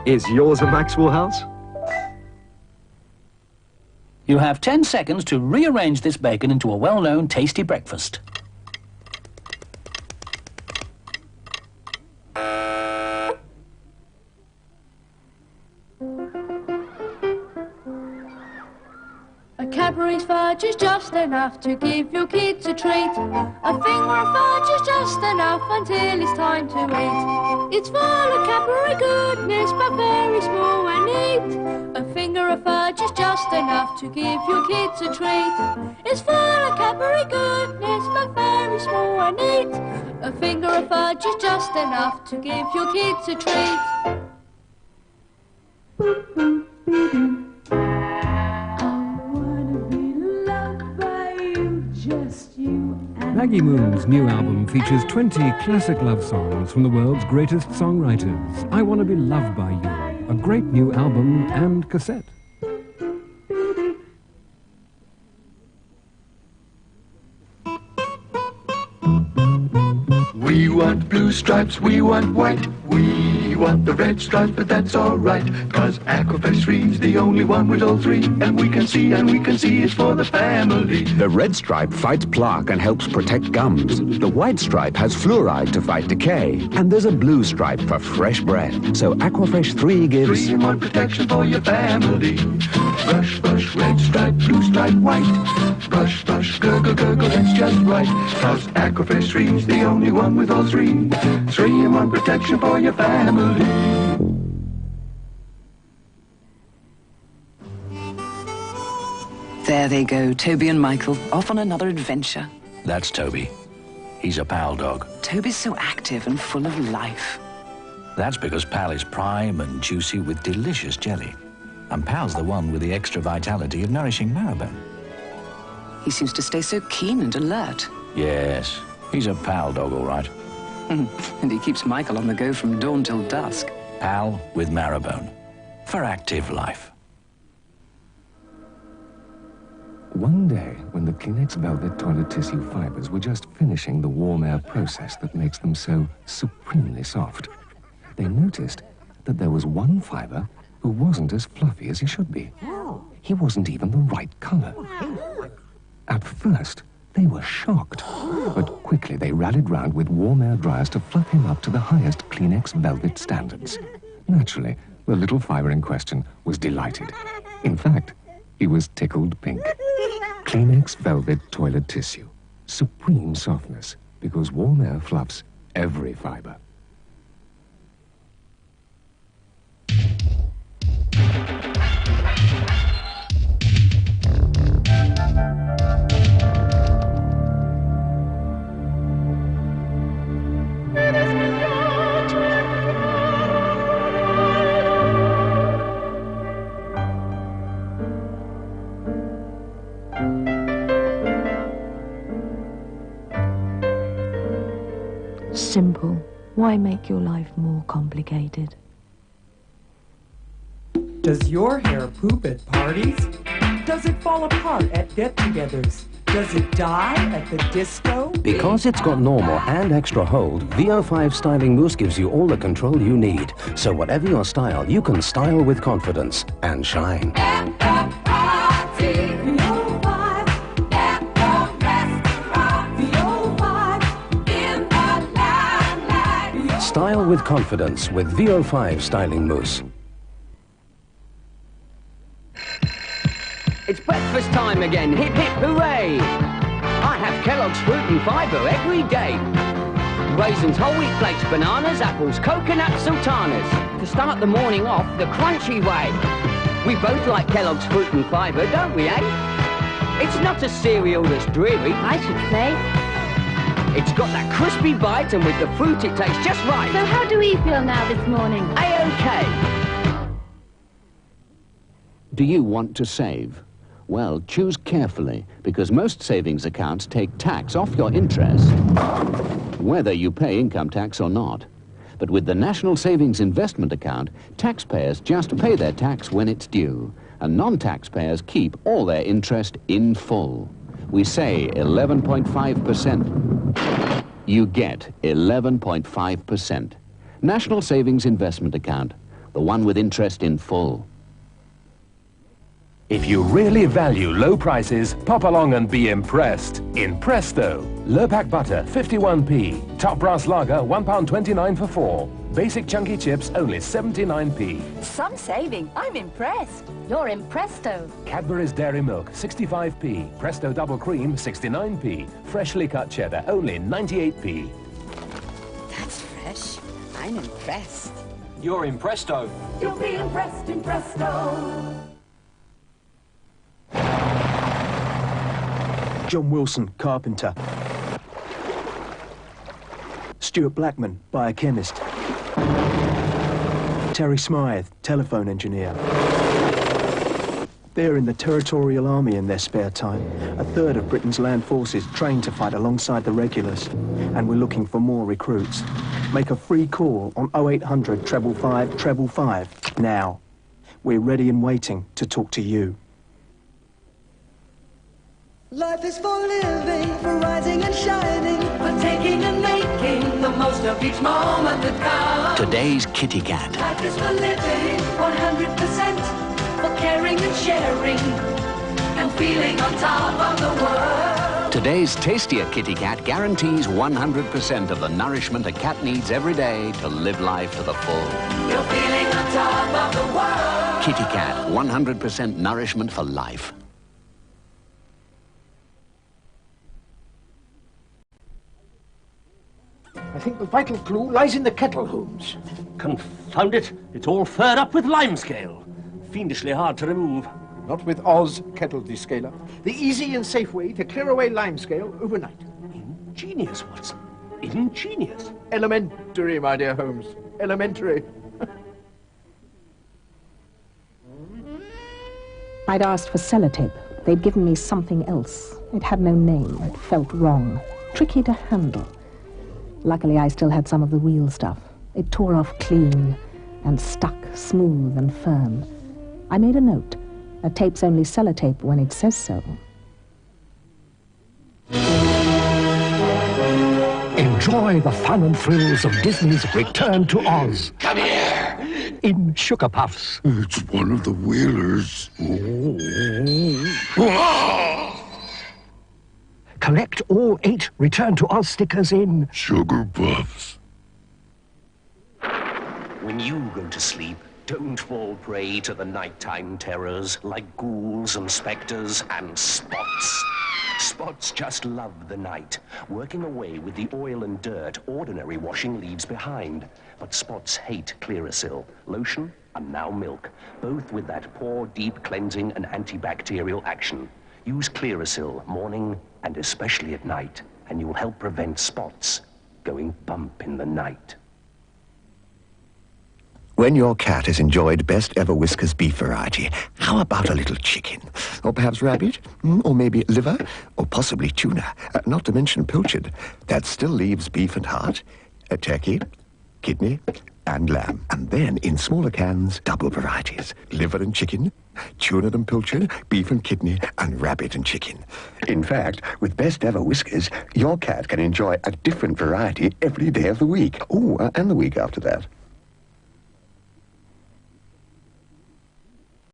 Is yours a Maxwell house? You have 10 seconds to rearrange this bacon into a well-known tasty breakfast. A Cadbury's fudge is just enough to give your kids a treat. A finger of fudge is just enough until it's time to eat. It's full of Cadbury goodness, but very small and neat. A finger of fudge is just enough to give your kids a treat. It's full of Cadbury goodness, but very small and neat. A finger of fudge is just enough to give your kids a treat. Maggie Moon's new album features 20 classic love songs from the world's greatest songwriters. I Want to Be Loved by You, a great new album and cassette. We want blue stripes, we want white, we want the red stripes, but that's alright, 'cause Aquafresh 3's the only one with all three, and we can see it's for the family. The red stripe fights plaque and helps protect gums. The white stripe has fluoride to fight decay. And there's a blue stripe for fresh breath. So Aquafresh 3 gives 3-in-1 protection for your family. Brush, brush, red stripe, blue stripe, white. Brush, brush, gurgle, gurgle, that's just right, 'cause Aquafresh 3's the only one with all three. 3-in-1 protection for your family. There they go, Toby and Michael, off on another adventure. That's Toby. He's a pal dog. Toby's so active and full of life. That's because Pal is prime and juicy with delicious jelly. And Pal's the one with the extra vitality of nourishing marrowbone. He seems to stay so keen and alert. Yes, he's a pal dog, all right. And he keeps Michael on the go from dawn till dusk. Pal with marrowbone. For active life. One day, when the Kleenex Velvet toilet tissue fibers were just finishing the warm air process that makes them so supremely soft, they noticed that there was one fiber who wasn't as fluffy as he should be. He wasn't even the right color. At first, they were shocked, but quickly they rallied round with warm air dryers to fluff him up to the highest Kleenex Velvet standards. Naturally, the little fiber in question was delighted. In fact, he was tickled pink. Kleenex Velvet toilet tissue. Supreme softness, because warm air fluffs every fiber. Simple. Why make your life more complicated? Does your hair poop at parties? Does it fall apart at get-togethers? Does it die at the disco? Because it's got normal and extra hold, VO5 Styling Mousse gives you all the control you need. So whatever your style, you can style with confidence and shine. Style with confidence with VO5 Styling Mousse. It's breakfast time again, hip hip hooray! I have Kellogg's Fruit and Fibre every day. Raisins, whole wheat flakes, bananas, apples, coconut, sultanas. To start the morning off the crunchy way. We both like Kellogg's Fruit and Fibre, don't we, eh? It's not a cereal that's dreary, I should say. It's got that crispy bite, and with the fruit it tastes just right. So how do we feel now this morning? A-OK. Do you want to save? Well, choose carefully, because most savings accounts take tax off your interest, whether you pay income tax or not. But with the National Savings Investment Account, taxpayers just pay their tax when it's due, and non-taxpayers keep all their interest in full. We say 11.5%. You get 11.5%. National Savings Investment Account, the one with interest in full. If you really value low prices, pop along and be impressed. In Presto, Lurpak butter, 51p. Top brass lager, £1.29 for 4. Basic chunky chips, only 79p. Some saving. I'm impressed. You're in Presto. Cadbury's Dairy Milk, 65p. Presto Double Cream, 69p. Freshly cut cheddar, only 98p. That's fresh. I'm impressed. You're in Presto. You'll be impressed in Presto. John Wilson, carpenter. Stuart Blackman, biochemist. Terry Smythe, telephone engineer. They're in the Territorial Army in their spare time. A third of Britain's land forces trained to fight alongside the regulars. And we're looking for more recruits. Make a free call on 0800 555 555 now. We're ready and waiting to talk to you. Life is for living, for rising and shining, for taking and making the most of each moment that counts. Today's kitty cat. Life is for living 100%, for caring and sharing, and feeling on top of the world. Today's tastier kitty cat guarantees 100% of the nourishment a cat needs every day to live life to the full. You're feeling on top of the world. Kitty Cat, 100% nourishment for life. I think the vital clue lies in the kettle, Holmes. Confound it, it's all furred up with limescale. Fiendishly hard to remove. Not with Oz kettle descaler. The easy and safe way to clear away limescale overnight. Ingenious, Watson. Ingenious. Elementary, my dear Holmes. Elementary. I'd asked for sellotape. They'd given me something else. It had no name. It felt wrong. Tricky to handle. Luckily, I still had some of the real stuff. It tore off clean and stuck smooth and firm. I made a note. A tape's only sellotape when it says so. Enjoy the fun and thrills of Disney's Return to Oz. Come here. In Sugar Puffs. It's one of the Wheelers. Collect all 8 Return to Oz stickers in Sugar Puffs. When you go to sleep, don't fall prey to the nighttime terrors like ghouls and spectres and spots. Spots just love the night, working away with the oil and dirt ordinary washing leaves behind. But spots hate Clearasil, lotion and now milk, both with that pore deep cleansing and antibacterial action. Use Clearasil morning and especially at night, and you'll help prevent spots going bump in the night. When your cat has enjoyed best ever Whiskas beef variety, how about a little chicken? Or perhaps rabbit? Or maybe liver? Or possibly tuna? Not to mention pilchard. That still leaves beef and heart, turkey, kidney, and lamb. And then, in smaller cans, double varieties. Liver and chicken, tuna and pilchard, beef and kidney, and rabbit and chicken. In fact, with best ever Whiskas, your cat can enjoy a different variety every day of the week. Oh, and the week after that.